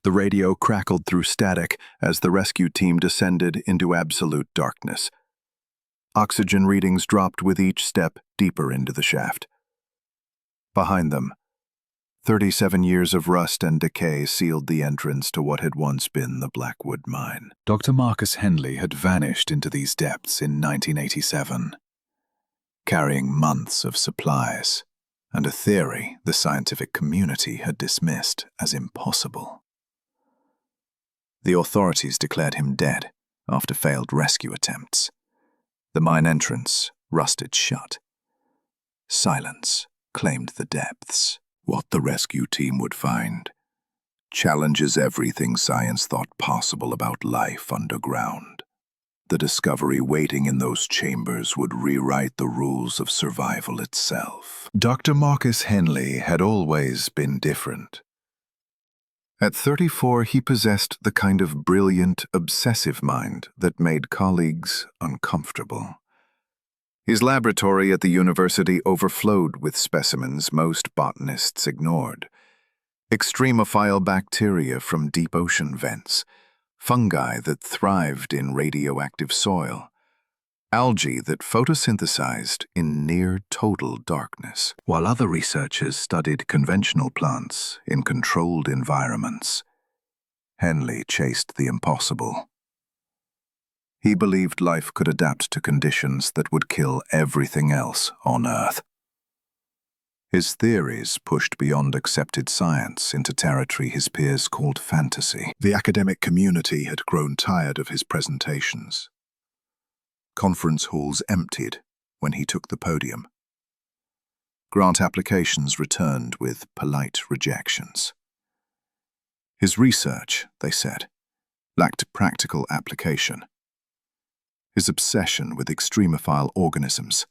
The radio crackled through static as the rescue team descended into absolute darkness. Oxygen readings dropped with each step deeper into the shaft. Behind them, 37 years of rust and decay sealed the entrance to what had once been the Blackwood Mine. Dr. Marcus Henley had vanished into these depths in 1987, carrying months of supplies and a theory the scientific community had dismissed as impossible. The authorities declared him dead after failed rescue attempts. The mine entrance rusted shut. Silence claimed the depths. What the rescue team would find challenges everything science thought possible about life underground. The discovery waiting in those chambers would rewrite the rules of survival itself. Dr. Marcus Henley had always been different. At 34, he possessed the kind of brilliant, obsessive mind that made colleagues uncomfortable. His laboratory at the university overflowed with specimens most botanists ignored. Extremophile bacteria from deep ocean vents, fungi that thrived in radioactive soil, algae that photosynthesized in near-total darkness, while other researchers studied conventional plants in controlled environments. Henley chased the impossible. He believed life could adapt to conditions that would kill everything else on Earth. His theories pushed beyond accepted science into territory his peers called fantasy. The academic community had grown tired of his presentations. Conference halls emptied when he took the podium. Grant applications returned with polite rejections. His research, they said, lacked practical application. His obsession with extremophile organisms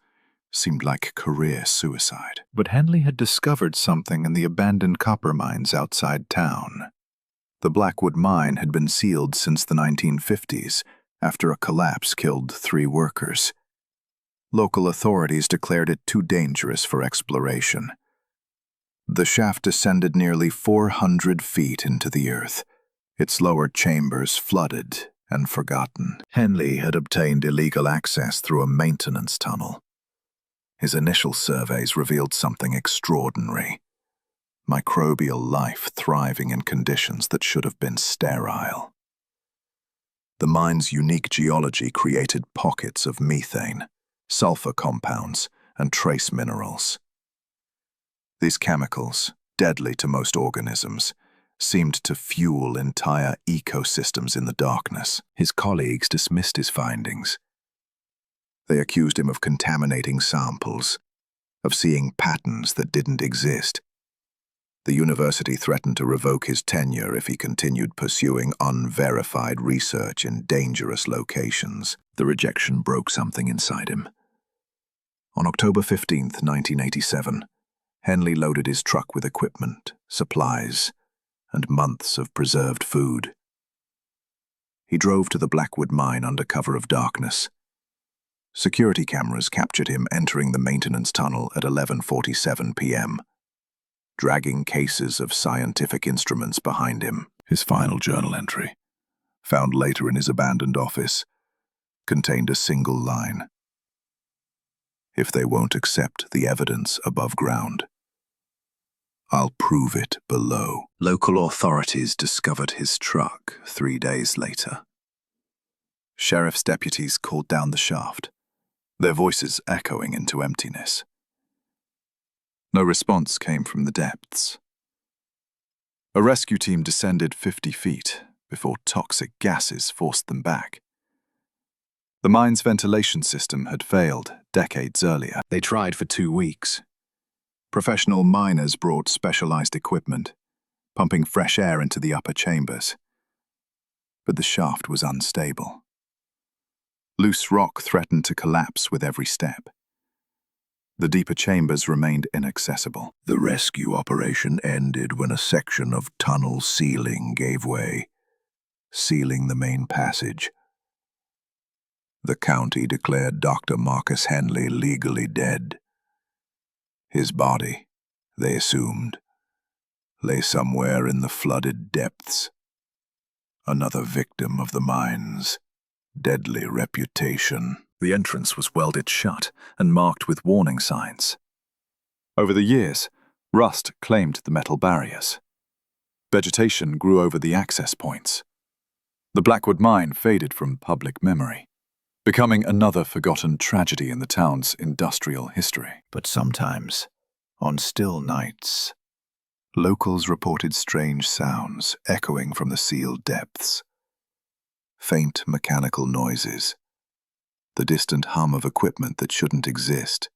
seemed like career suicide. But Henley had discovered something in the abandoned copper mines outside town. The Blackwood Mine had been sealed since the 1950s after a collapse killed 3 workers. Local authorities declared it too dangerous for exploration. The shaft descended nearly 400 feet into the earth, its lower chambers flooded and forgotten. Henley had obtained illegal access through a maintenance tunnel. His initial surveys revealed something extraordinary: microbial life thriving in conditions that should have been sterile. The mine's unique geology created pockets of methane, sulfur compounds, and trace minerals. These chemicals, deadly to most organisms, seemed to fuel entire ecosystems in the darkness. His colleagues dismissed his findings. They accused him of contaminating samples, of seeing patterns that didn't exist. The university threatened to revoke his tenure if he continued pursuing unverified research in dangerous locations. The rejection broke something inside him. On October 15, 1987, Henley loaded his truck with equipment, supplies, and months of preserved food. He drove to the Blackwood Mine under cover of darkness. Security cameras captured him entering the maintenance tunnel at 11:47 p.m., dragging cases of scientific instruments behind him. His final journal entry, found later in his abandoned office, contained a single line: "If they won't accept the evidence above ground, I'll prove it below." Local authorities discovered his truck 3 days later. Sheriff's deputies called down the shaft, their voices echoing into emptiness. No response came from the depths. A rescue team descended 50 feet before toxic gases forced them back. The mine's ventilation system had failed decades earlier. They tried for 2 weeks. Professional miners brought specialized equipment, pumping fresh air into the upper chambers. But the shaft was unstable. Loose rock threatened to collapse with every step. The deeper chambers remained inaccessible. The rescue operation ended when a section of tunnel ceiling gave way, sealing the main passage. The county declared Dr. Marcus Henley legally dead. His body, they assumed, lay somewhere in the flooded depths Another victim of the mine's deadly reputation. The entrance was welded shut and marked with warning signs. Over the years, rust claimed the metal barriers. Vegetation grew over the access points. The Blackwood Mine faded from public memory, becoming another forgotten tragedy in the town's industrial history. But sometimes, on still nights, locals reported strange sounds echoing from the sealed depths. Faint mechanical noises, the distant hum of equipment that shouldn't exist.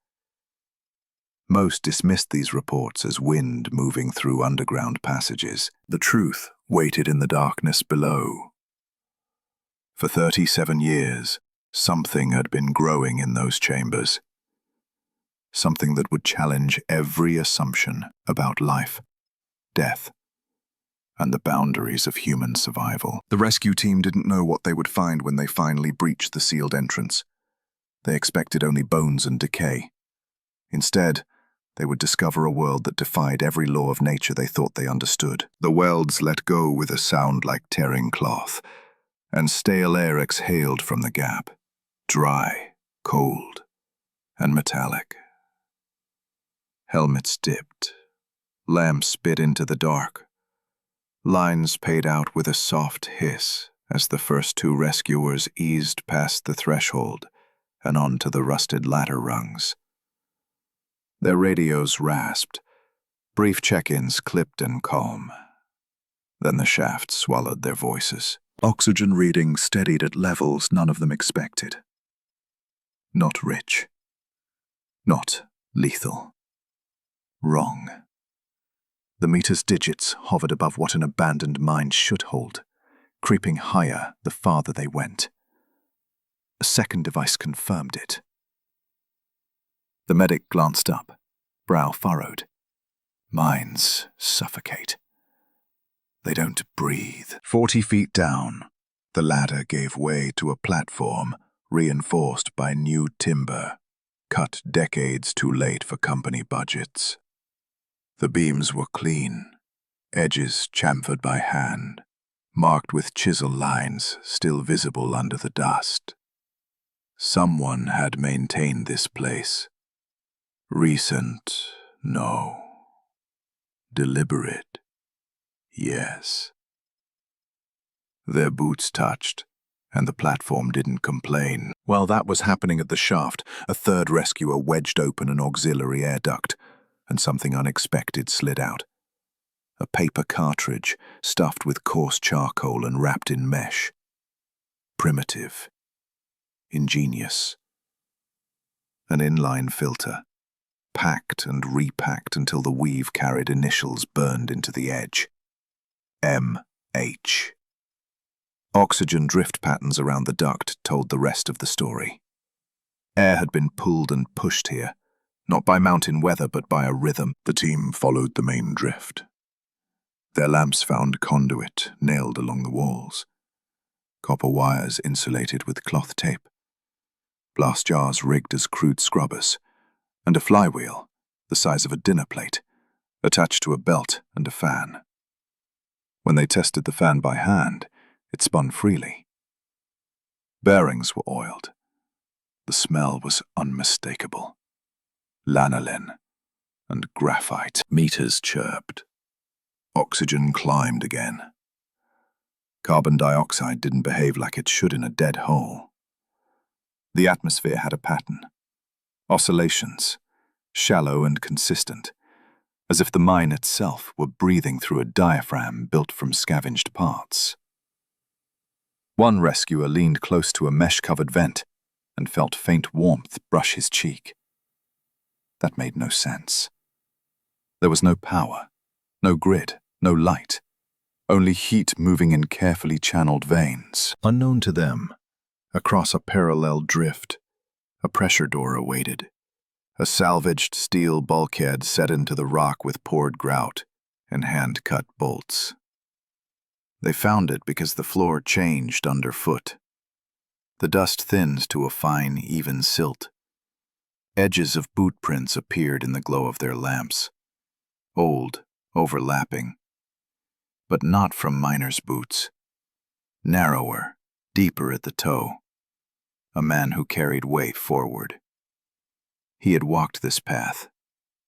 Most dismissed these reports as wind moving through underground passages. The truth waited in the darkness below. For 37 years, something had been growing in those chambers. Something that would challenge every assumption about life, death, and the boundaries of human survival. The rescue team didn't know what they would find when they finally breached the sealed entrance. They expected only bones and decay. Instead, they would discover a world that defied every law of nature they thought they understood. The welds let go with a sound like tearing cloth, and stale air exhaled from the gap, dry, cold, and metallic. Helmets dipped. Lamps spit into the dark. Lines paid out with a soft hiss as the first two rescuers eased past the threshold and onto the rusted ladder rungs. Their radios rasped, brief check-ins clipped and calm. Then the shaft swallowed their voices. Oxygen readings steadied at levels none of them expected. Not rich. Not lethal. Wrong. The meter's digits hovered above what an abandoned mine should hold, creeping higher the farther they went. A second device confirmed it. The medic glanced up, brow furrowed. Mines suffocate. They don't breathe. 40 feet down, the ladder gave way to a platform reinforced by new timber, cut decades too late for company budgets. The beams were clean, edges chamfered by hand, marked with chisel lines still visible under the dust. Someone had maintained this place. Recent, no. Deliberate, yes. Their boots touched, and the platform didn't complain. While that was happening at the shaft, a third rescuer wedged open an auxiliary air duct, and something unexpected slid out. A paper cartridge stuffed with coarse charcoal and wrapped in mesh. Primitive. Ingenious. An inline filter, packed and repacked until the weave carried initials burned into the edge. M.H. Oxygen drift patterns around the duct told the rest of the story. Air had been pulled and pushed here, not by mountain weather but by a rhythm. The team followed the main drift. Their lamps found conduit nailed along the walls, copper wires insulated with cloth tape, blast jars rigged as crude scrubbers, and a flywheel, the size of a dinner plate, attached to a belt and a fan. When they tested the fan by hand, it spun freely. Bearings were oiled. The smell was unmistakable. Lanolin and graphite. Meters chirped. Oxygen climbed again. Carbon dioxide didn't behave like it should in a dead hole. The atmosphere had a pattern. Oscillations, shallow and consistent, as if the mine itself were breathing through a diaphragm built from scavenged parts. One rescuer leaned close to a mesh-covered vent and felt faint warmth brush his cheek. That made no sense. There was no power, no grid, no light, only heat moving in carefully channeled veins. Unknown to them, across a parallel drift, a pressure door awaited. A salvaged steel bulkhead set into the rock with poured grout and hand-cut bolts. They found it because the floor changed underfoot. The dust thinned to a fine, even silt. Edges of boot prints appeared in the glow of their lamps. Old, overlapping. But not from miners' boots. narrower, deeper at the toe. A man who carried weight forward. He had walked this path,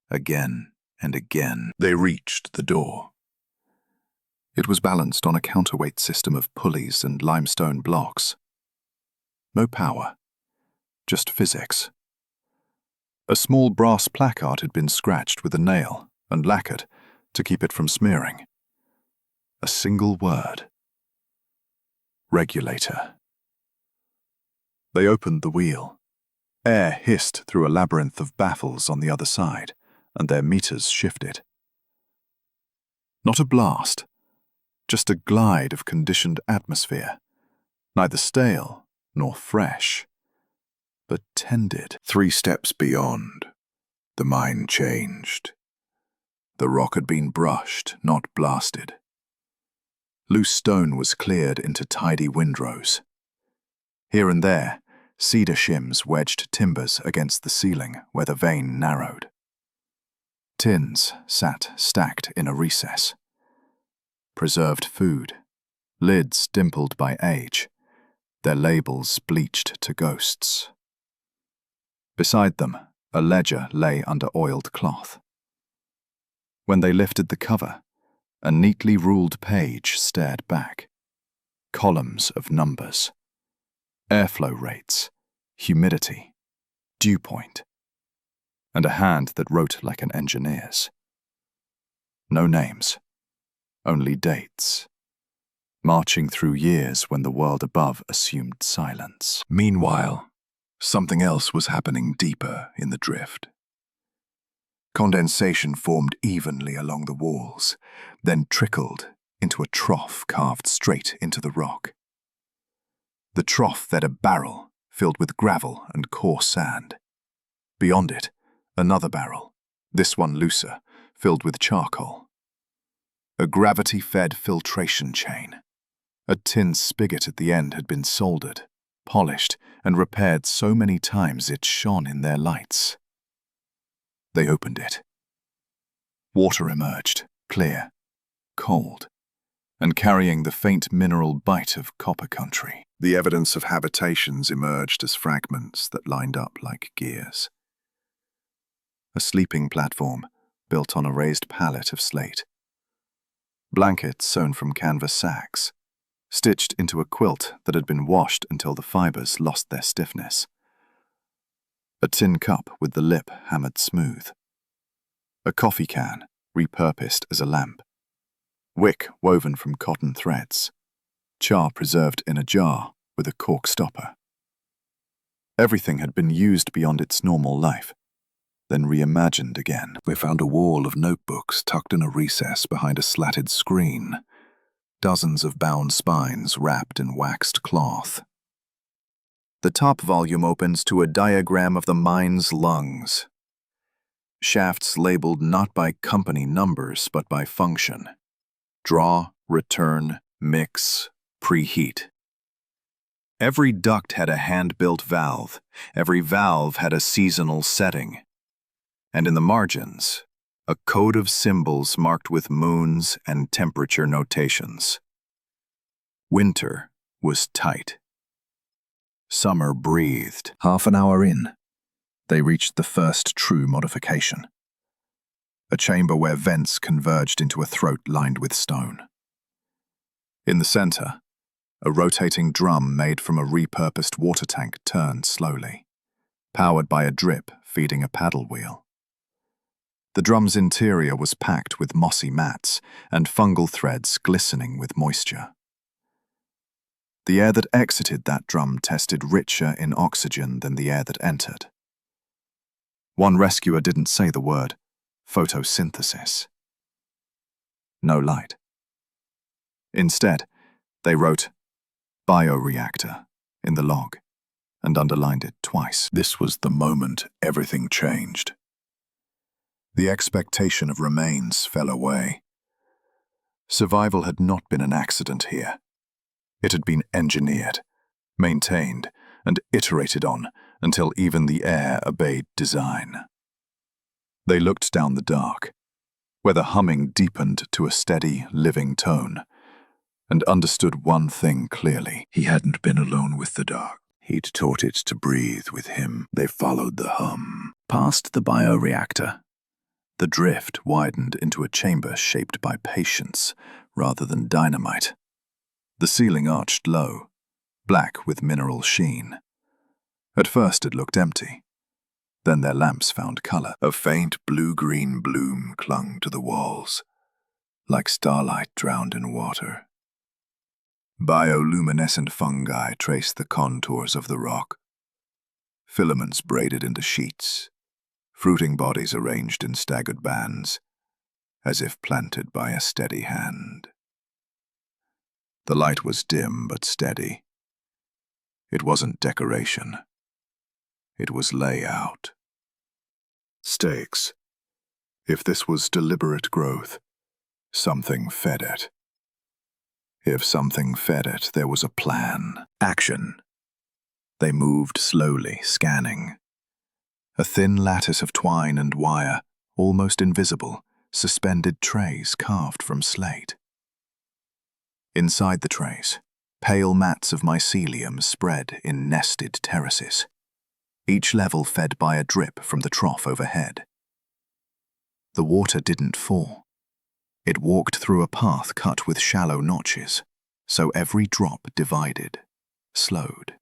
again and again. They reached the door. It was balanced on a counterweight system of pulleys and limestone blocks. No power, just physics. A small brass placard had been scratched with a nail and lacquered to keep it from smearing. A single word. Regulator. They opened the wheel. Air hissed through a labyrinth of baffles on the other side, and their meters shifted. Not a blast, just a glide of conditioned atmosphere, neither stale nor fresh, but tended. 3 steps beyond, the mine changed. The rock had been brushed, not blasted. Loose stone was cleared into tidy windrows. Here and there, cedar shims wedged timbers against the ceiling where the vein narrowed. Tins sat stacked in a recess. Preserved food, lids dimpled by age, their labels bleached to ghosts. Beside them, a ledger lay under oiled cloth. When they lifted the cover, a neatly ruled page stared back. Columns of numbers. Airflow rates, humidity, dew point, and a hand that wrote like an engineer's. No names, only dates, marching through years when the world above assumed silence. Meanwhile, something else was happening deeper in the drift. Condensation formed evenly along the walls, then trickled into a trough carved straight into the rock. The trough fed a barrel filled with gravel and coarse sand. Beyond it, another barrel, this one looser, filled with charcoal. A gravity-fed filtration chain. A tin spigot at the end had been soldered, polished, and repaired so many times it shone in their lights. They opened it. Water emerged, clear, cold, and carrying the faint mineral bite of copper country. The evidence of habitations emerged as fragments that lined up like gears. A sleeping platform built on a raised pallet of slate. Blankets sewn from canvas sacks, stitched into a quilt that had been washed until the fibers lost their stiffness. A tin cup with the lip hammered smooth. A coffee can repurposed as a lamp. Wick woven from cotton threads. Char preserved in a jar with a cork stopper. Everything had been used beyond its normal life, then reimagined again. We found a wall of notebooks tucked in a recess behind a slatted screen, dozens of bound spines wrapped in waxed cloth. The top volume opens to a diagram of the mine's lungs. Shafts labeled not by company numbers but by function. Draw, return, mix, preheat. Every duct had a hand-built valve. Every valve had a seasonal setting. And in the margins, a code of symbols marked with moons and temperature notations. Winter was tight. Summer breathed. Half an hour in, they reached the first true modification. A chamber where vents converged into a throat lined with stone. In the center, a rotating drum made from a repurposed water tank turned slowly, powered by a drip feeding a paddle wheel. The drum's interior was packed with mossy mats and fungal threads glistening with moisture. The air that exited that drum tested richer in oxygen than the air that entered. One rescuer didn't say the word photosynthesis. No light. Instead, they wrote bioreactor in the log and underlined it twice. This was the moment everything changed. The expectation of remains fell away. Survival had not been an accident here. It had been engineered, maintained, and iterated on until even the air obeyed design. They looked down the dark, where the humming deepened to a steady, living tone, and understood one thing clearly. He hadn't been alone with the dark. He'd taught it to breathe with him. They followed the hum. Past the bioreactor, the drift widened into a chamber shaped by patience rather than dynamite. The ceiling arched low, black with mineral sheen. At first it looked empty. Then their lamps found color. A faint blue-green bloom clung to the walls, like starlight drowned in water. Bioluminescent fungi traced the contours of the rock. Filaments braided into sheets, fruiting bodies arranged in staggered bands, as if planted by a steady hand. The light was dim but steady. It wasn't decoration. It was layout. Stakes. If this was deliberate growth, something fed it. If something fed it, there was a plan. Action. They moved slowly, scanning. A thin lattice of twine and wire, almost invisible, suspended trays carved from slate. Inside the trays, pale mats of mycelium spread in nested terraces, each level fed by a drip from the trough overhead. The water didn't fall. It walked through a path cut with shallow notches, so every drop divided, slowed,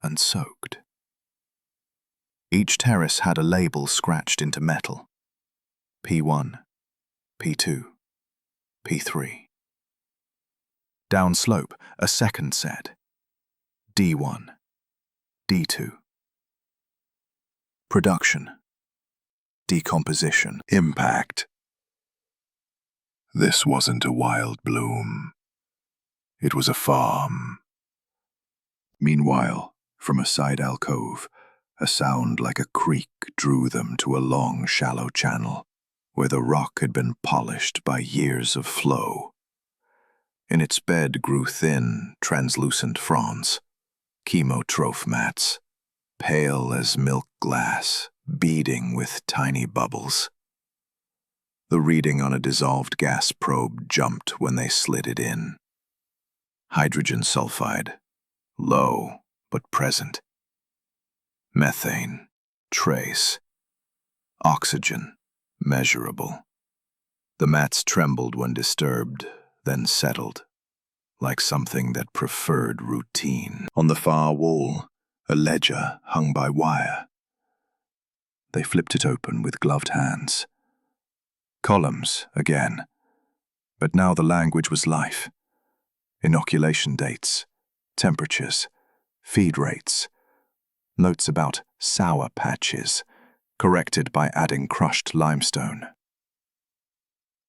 and soaked. Each terrace had a label scratched into metal. P1, P2, P3. Downslope, a second said, D1, D2. Production, decomposition, impact. This wasn't a wild bloom. It was a farm. Meanwhile, from a side alcove, a sound like a creek drew them to a long, shallow channel where the rock had been polished by years of flow. In its bed grew thin, translucent fronds, chemotroph mats, pale as milk glass, beading with tiny bubbles. The reading on a dissolved gas probe jumped when they slid it in. Hydrogen sulfide, low but present. Methane, trace. Oxygen, measurable. The mats trembled when disturbed, then settled, like something that preferred routine. On the far wall, a ledger hung by wire. They flipped it open with gloved hands. Columns, again, but now the language was life. Inoculation dates, temperatures, feed rates, notes about sour patches, corrected by adding crushed limestone.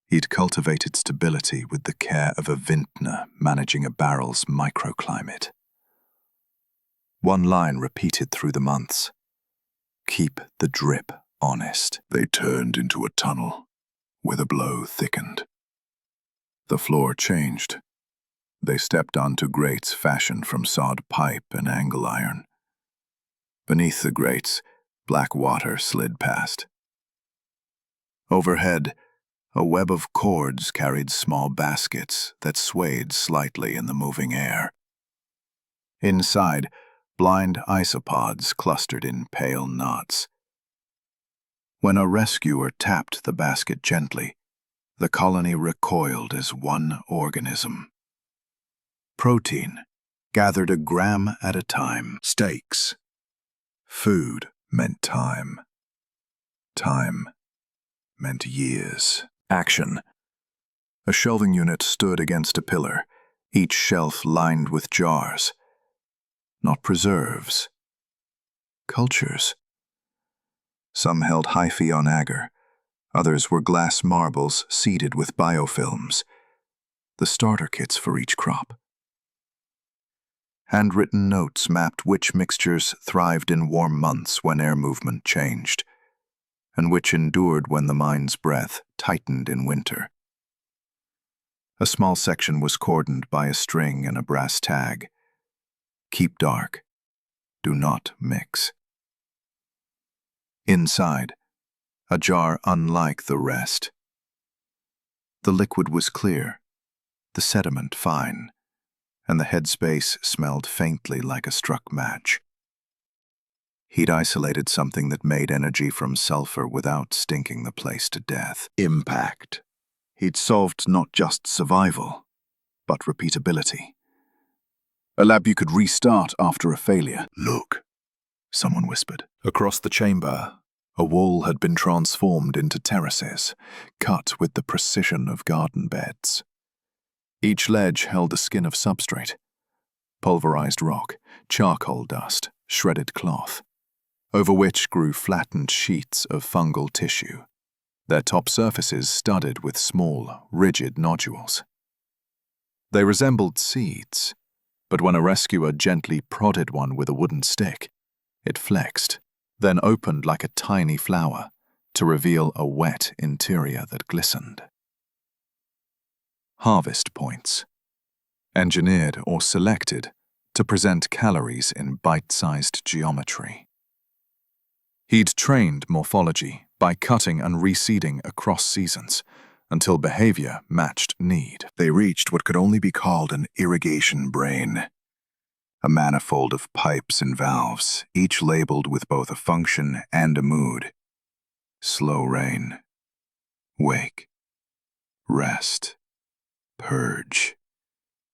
He'd cultivated stability with the care of a vintner managing a barrel's microclimate. One line repeated through the months. Keep the drip honest. They turned into a tunnel, where the blow thickened. The floor changed. They stepped onto grates fashioned from sawed pipe and angle iron. Beneath the grates, black water slid past. Overhead, a web of cords carried small baskets that swayed slightly in the moving air. Inside, blind isopods clustered in pale knots. When a rescuer tapped the basket gently, the colony recoiled as one organism. Protein, gathered a gram at a time. Stakes. Food meant time. Time meant years. Action. A shelving unit stood against a pillar, each shelf lined with jars. Not preserves. Cultures. Some held hyphae on agar. Others were glass marbles seeded with biofilms. The starter kits for each crop. Handwritten notes mapped which mixtures thrived in warm months when air movement changed, and which endured when the mine's breath tightened in winter. A small section was cordoned by a string and a brass tag. Keep dark. Do not mix. Inside, a jar unlike the rest. The liquid was clear, the sediment fine, and the headspace smelled faintly like a struck match. He'd isolated something that made energy from sulfur without stinking the place to death. Impact. He'd solved not just survival, but repeatability. A lab you could restart after a failure. Look, someone whispered. Across the chamber, a wall had been transformed into terraces, cut with the precision of garden beds. Each ledge held a skin of substrate: pulverized rock, charcoal dust, shredded cloth, over which grew flattened sheets of fungal tissue, their top surfaces studded with small, rigid nodules. They resembled seeds, but when a rescuer gently prodded one with a wooden stick, it flexed, then opened like a tiny flower to reveal a wet interior that glistened. Harvest points, engineered or selected to present calories in bite-sized geometry. He'd trained morphology by cutting and reseeding across seasons until behavior matched need. They reached what could only be called an irrigation brain, a manifold of pipes and valves, each labeled with both a function and a mood. Slow rain, wake, rest, purge.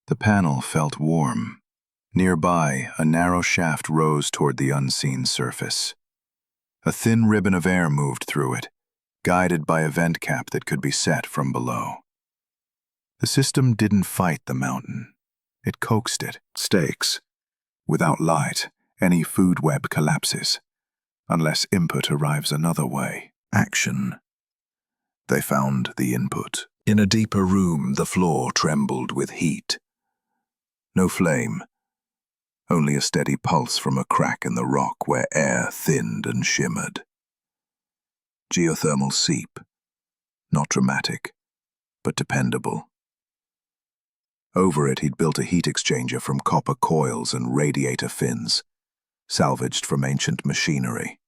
The panel felt warm. Nearby, a narrow shaft rose toward the unseen surface. A thin ribbon of air moved through it, guided by a vent cap that could be set from below. The system didn't fight the mountain. It coaxed it. Stakes. Without light, any food web collapses, unless input arrives another way. Action. They found the input. In a deeper room, the floor trembled with heat. No flame, only a steady pulse from a crack in the rock where air thinned and shimmered. Geothermal seep. Not dramatic, but dependable. Over it, he'd built a heat exchanger from copper coils and radiator fins, salvaged from ancient machinery.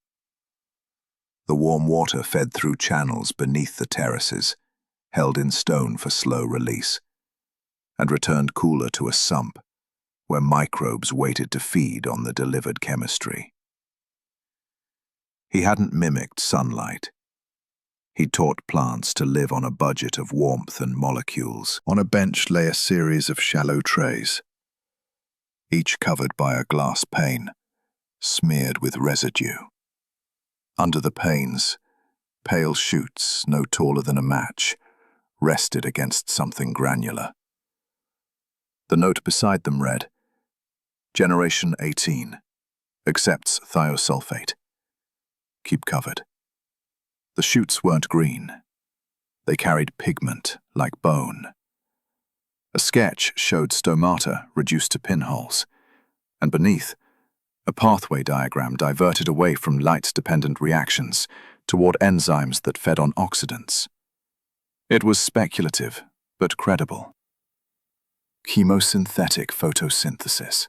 The warm water fed through channels beneath the terraces, held in stone for slow release, and returned cooler to a sump where microbes waited to feed on the delivered chemistry. He hadn't mimicked sunlight. He'd taught plants to live on a budget of warmth and molecules. On a bench lay a series of shallow trays, each covered by a glass pane, smeared with residue. Under the panes, pale shoots, no taller than a match, rested against something granular. The note beside them read, Generation 18. Accepts thiosulfate. Keep covered. The shoots weren't green. They carried pigment, like bone. A sketch showed stomata reduced to pinholes, and beneath, a pathway diagram diverted away from light-dependent reactions toward enzymes that fed on oxidants. It was speculative, but credible. Chemosynthetic photosynthesis.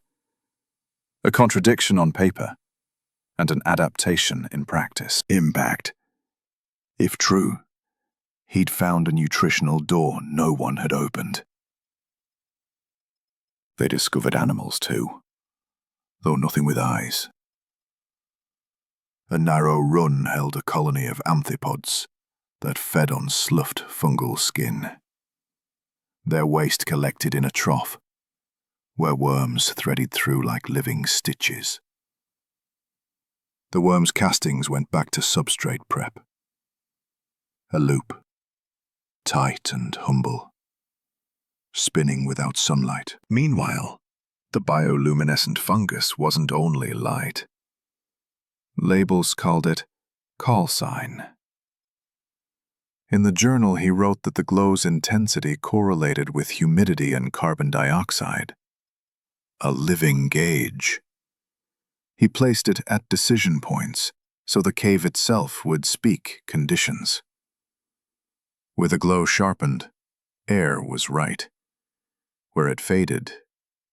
A contradiction on paper, and an adaptation in practice. Impact. If true, he'd found a nutritional door no one had opened. They discovered animals too, though nothing with eyes. A narrow run held a colony of amphipods that fed on sloughed fungal skin. Their waste collected in a trough, where worms threaded through like living stitches. The worms' castings went back to substrate prep. A loop, tight and humble, spinning without sunlight. Meanwhile, the bioluminescent fungus wasn't only light. Labels called it call sign. In the journal, he wrote that the glow's intensity correlated with humidity and carbon dioxide. A living gauge. He placed it at decision points, so the cave itself would speak conditions. Where the glow sharpened, air was right. Where it faded,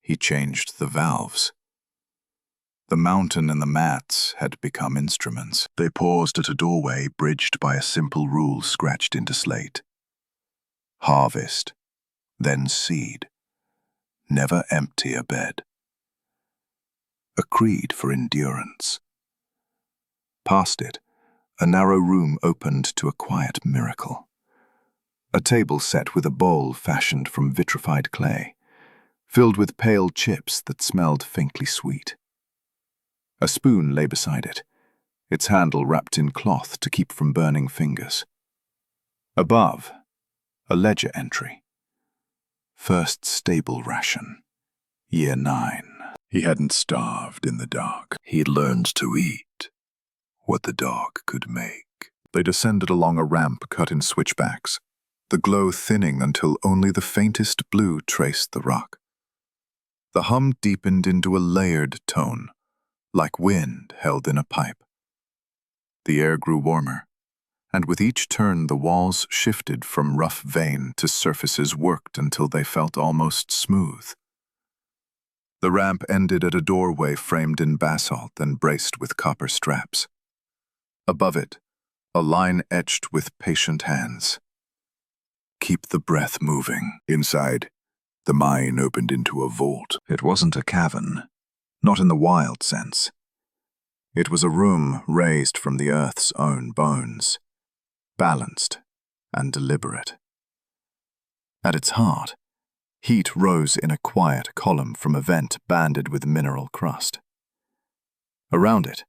he changed the valves. The mountain and the mats had become instruments. They paused at a doorway bridged by a simple rule scratched into slate. Harvest. then seed. Never empty a bed. A creed for endurance. Past it, a narrow room opened to a quiet miracle. A table set with a bowl fashioned from vitrified clay, filled with pale chips that smelled faintly sweet. A spoon lay beside it, its handle wrapped in cloth to keep from burning fingers. Above, a ledger entry. First stable ration, year 9. He hadn't starved in the dark. He'd learned to eat what the dark could make. They descended along a ramp cut in switchbacks, the glow thinning until only the faintest blue traced the rock. The hum deepened into a layered tone, like wind held in a pipe. The air grew warmer, and with each turn the walls shifted from rough vein to surfaces worked until they felt almost smooth. The ramp ended at a doorway framed in basalt and braced with copper straps. Above it, a line etched with patient hands. Keep the breath moving. Inside, the mine opened into a vault. It wasn't a cavern, not in the wild sense. It was a room raised from the earth's own bones, balanced and deliberate. At its heart, heat rose in a quiet column from a vent banded with mineral crust. Around it,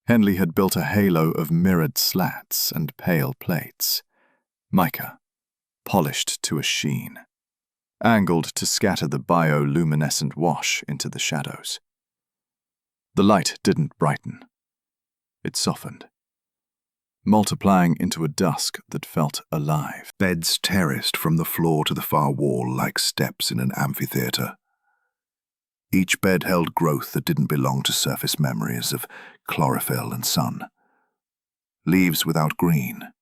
Henley had built a halo of mirrored slats and pale plates, mica, polished to a sheen, angled to scatter the bioluminescent wash into the shadows. The light didn't brighten. It softened, multiplying into a dusk that felt alive. Beds terraced from the floor to the far wall like steps in an amphitheater. Each bed held growth that didn't belong to surface memories of chlorophyll and sun. Leaves without green,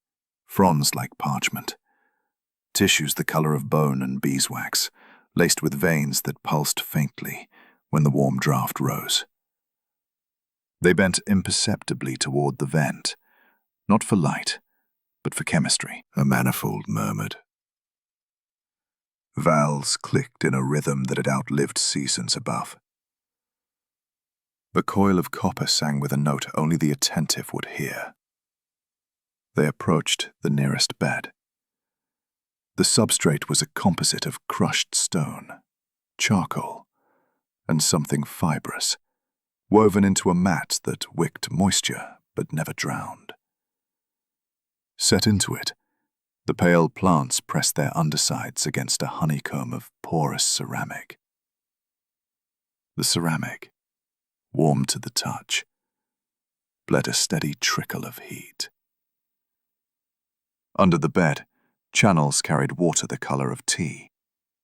fronds like parchment, tissues the color of bone and beeswax, laced with veins that pulsed faintly when the warm draft rose. They bent imperceptibly toward the vent, not for light, but for chemistry. A manifold murmured. Valves clicked in a rhythm that had outlived seasons above. The coil of copper sang with a note only the attentive would hear. They approached the nearest bed. The substrate was a composite of crushed stone, charcoal, and something fibrous, woven into a mat that wicked moisture but never drowned. Set into it, the pale plants pressed their undersides against a honeycomb of porous ceramic. The ceramic, warm to the touch, bled a steady trickle of heat. Under the bed, channels carried water the color of tea,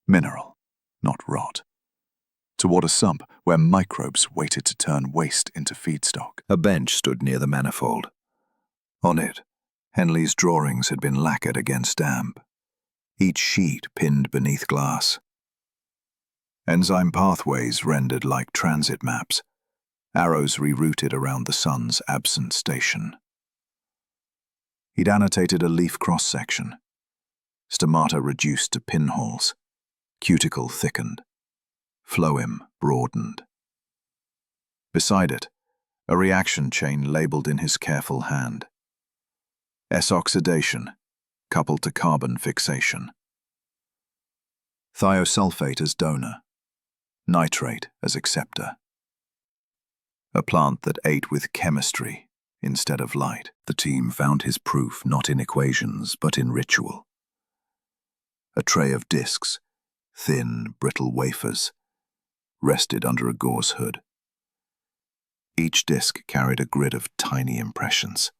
mineral, not rot, toward a sump where microbes waited to turn waste into feedstock. A bench stood near the manifold. On it, Henley's drawings had been lacquered against damp, each sheet pinned beneath glass. Enzyme pathways rendered like transit maps, arrows rerouted around the sun's absent station. He'd annotated a leaf cross-section, stomata reduced to pinholes, cuticle thickened, phloem broadened. Beside it, a reaction chain labeled in his careful hand. S-oxidation, coupled to carbon fixation. Thiosulfate as donor, nitrate as acceptor. A plant that ate with chemistry instead of light. The team found his proof not in equations, but in ritual. A tray of discs, thin, brittle wafers, rested under a gauze hood. Each disc carried a grid of tiny impressions.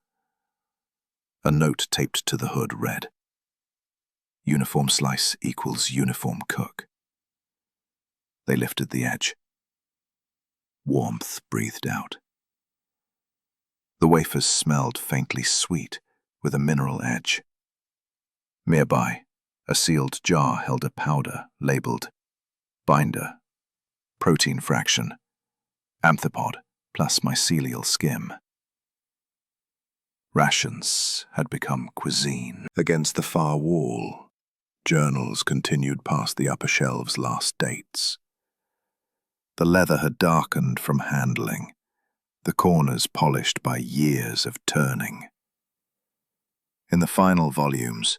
A note taped to the hood read, "Uniform slice equals uniform cook." They lifted the edge. Warmth breathed out. The wafers smelled faintly sweet, with a mineral edge. Nearby, a sealed jar held a powder labeled binder, protein fraction, amphipod plus mycelial skim. Rations had become cuisine. Against the far wall, Journals continued past the upper shelves' last dates. The leather had darkened from handling, the corners polished by years of turning. In the final volumes,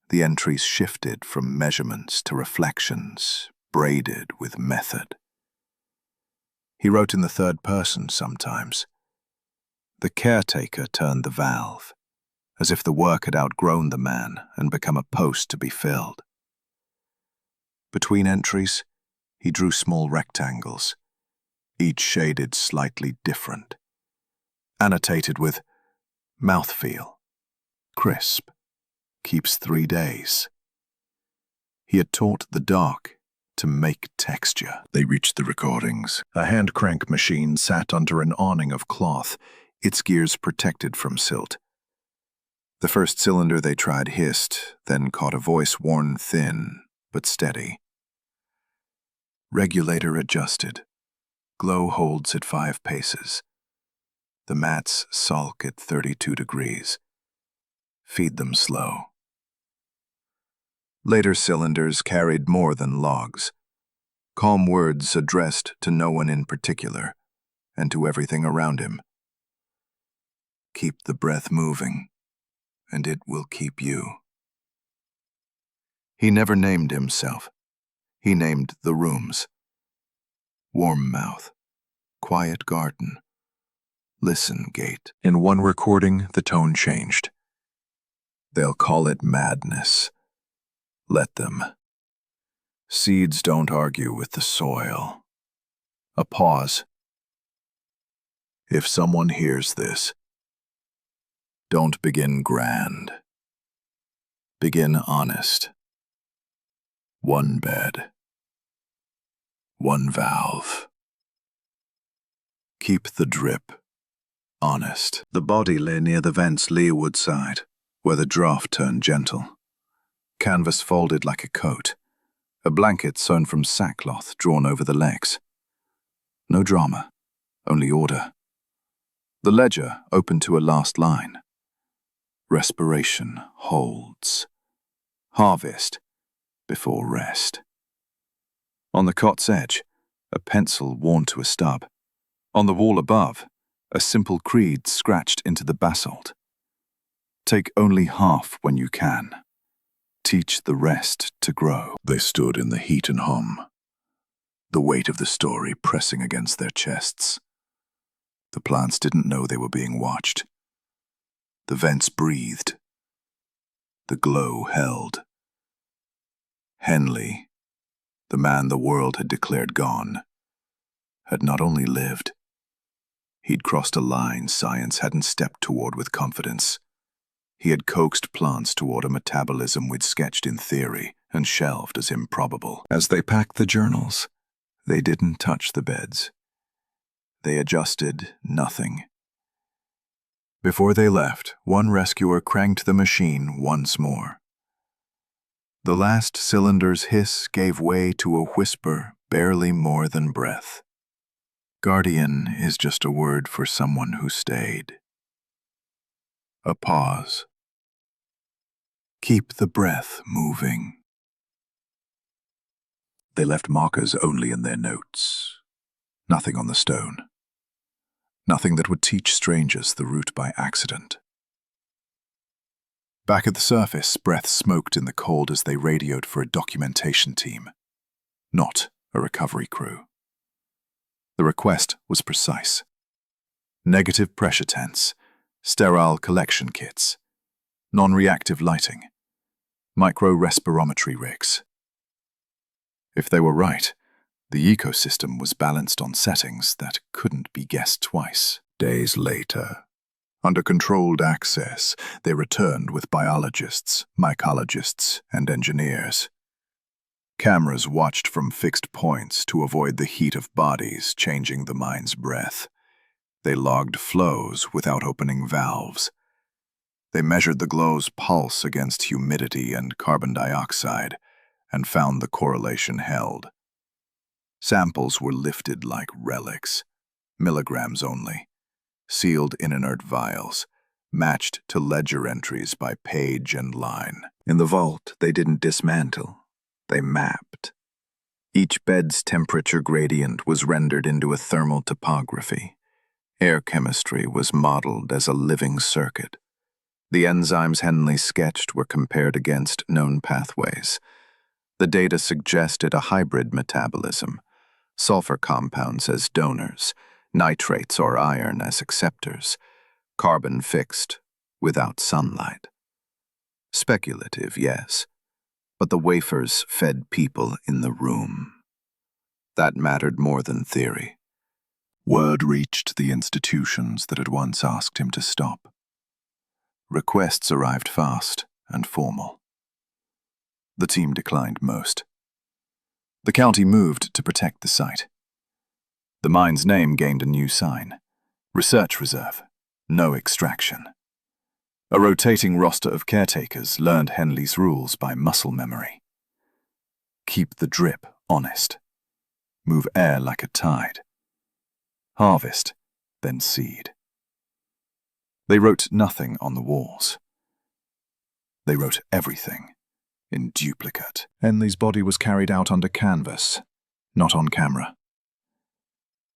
the entries shifted from measurements to reflections, braided with method. He wrote in the third person sometimes. The caretaker turned the valve, as if the work had outgrown the man and become a post to be filled. Between entries, he drew small rectangles, each shaded slightly different, annotated with mouthfeel, crisp, keeps 3 days. He had taught the dark to make texture. They reached the recordings. A hand crank machine sat under an awning of cloth, its gears protected from silt. The first cylinder they tried hissed, then caught a voice worn thin but steady. Regulator adjusted. Glow holds at 5 paces. The mats sulk at 32 degrees. Feed them slow. Later cylinders carried more than logs. Calm words addressed to no one in particular, and to everything around him. Keep the breath moving, and it will keep you. He never named himself. He named the rooms. Warm mouth, quiet garden, listen gate. In one recording, the tone changed. They'll call it madness. Let them. Seeds don't argue with the soil. A pause. If someone hears this, don't begin grand. Begin honest. One bed. One valve. Keep the drip. Honest. The body lay near the vent's leeward side, where the draft turned gentle. Canvas folded like a coat. A blanket sewn from sackcloth drawn over the legs. No drama, only order. The ledger opened to a last line. Respiration holds. Harvest before rest. On the cot's edge, a pencil worn to a stub. On the wall above, a simple creed scratched into the basalt. Take only half when you can. Teach the rest to grow. They stood in the heat and hum, the weight of the story pressing against their chests. The plants didn't know they were being watched. The vents breathed. The glow held. Henley, the man the world had declared gone, had not only lived, he'd crossed a line science hadn't stepped toward with confidence. He had coaxed plants toward a metabolism we'd sketched in theory and shelved as improbable. As they packed the journals, they didn't touch the beds. They adjusted nothing. Before they left, one rescuer cranked the machine once more. The last cylinder's hiss gave way to a whisper barely more than breath. Guardian is just a word for someone who stayed. A pause. Keep the breath moving. They left markers only in their notes. Nothing on the stone. Nothing that would teach strangers the route by accident. Back at the surface, breath smoked in the cold as they radioed for a documentation team, not a recovery crew. The request was precise. Negative pressure tents, sterile collection kits, non-reactive lighting, micro-respirometry rigs. If they were right, the ecosystem was balanced on settings that couldn't be guessed twice. Days later, under controlled access, they returned with biologists, mycologists, and engineers. Cameras watched from fixed points to avoid the heat of bodies changing the mine's breath. They logged flows without opening valves. They measured the glow's pulse against humidity and carbon dioxide and found the correlation held. Samples were lifted like relics, milligrams only, sealed in inert vials, matched to ledger entries by page and line. In the vault, they didn't dismantle, they mapped. Each bed's temperature gradient was rendered into a thermal topography. Air chemistry was modeled as a living circuit. The enzymes Henley sketched were compared against known pathways. The data suggested a hybrid metabolism, sulfur compounds as donors, nitrates or iron as acceptors, carbon fixed, without sunlight. Speculative, yes, but the wafers fed people in the room. That mattered more than theory. Word reached the institutions that had once asked him to stop. Requests arrived fast and formal. The team declined most. The county moved to protect the site. The mine's name gained a new sign: Research Reserve, no extraction. A rotating roster of caretakers learned Henley's rules by muscle memory. Keep the drip honest. Move air like a tide. Harvest, then seed. They wrote nothing on the walls. They wrote everything in duplicate. Henley's body was carried out under canvas, not on camera.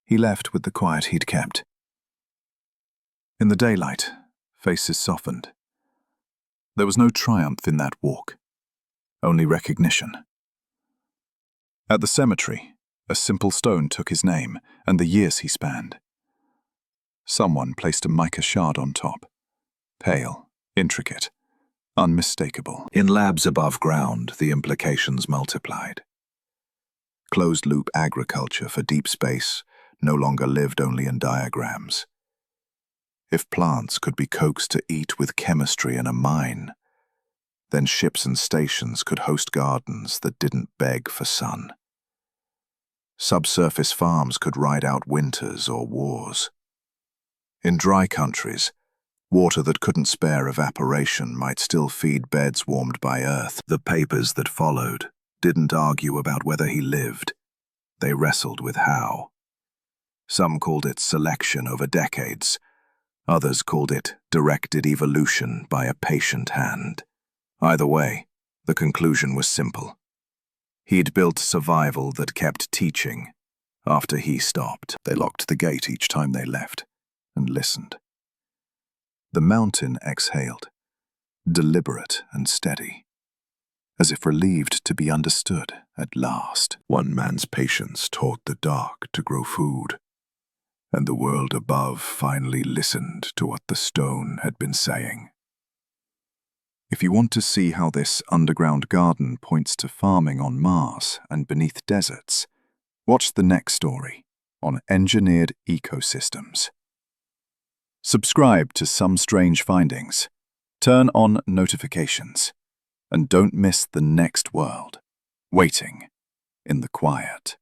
He left with the quiet he'd kept. In the daylight, faces softened. There was no triumph in that walk, only recognition. At the cemetery, a simple stone took his name and the years he spanned. Someone placed a mica shard on top, pale, intricate, unmistakable. In labs above ground, the implications multiplied. Closed-loop agriculture for deep space no longer lived only in diagrams. If plants could be coaxed to eat with chemistry in a mine, then ships and stations could host gardens that didn't beg for sun. Subsurface farms could ride out winters or wars. In dry countries, water that couldn't spare evaporation might still feed beds warmed by earth. The papers that followed didn't argue about whether he lived. They wrestled with how. Some called it selection over decades. Others called it directed evolution by a patient hand. Either way, the conclusion was simple. He'd built survival that kept teaching. After he stopped, they locked the gate each time they left and listened. The mountain exhaled, deliberate and steady, as if relieved to be understood at last. One man's patience taught the dark to grow food, and the world above finally listened to what the stone had been saying. If you want to see how this underground garden points to farming on Mars and beneath deserts, watch the next story on engineered ecosystems. Subscribe to Some Strange Findings, turn on notifications, and don't miss the next world, waiting in the quiet.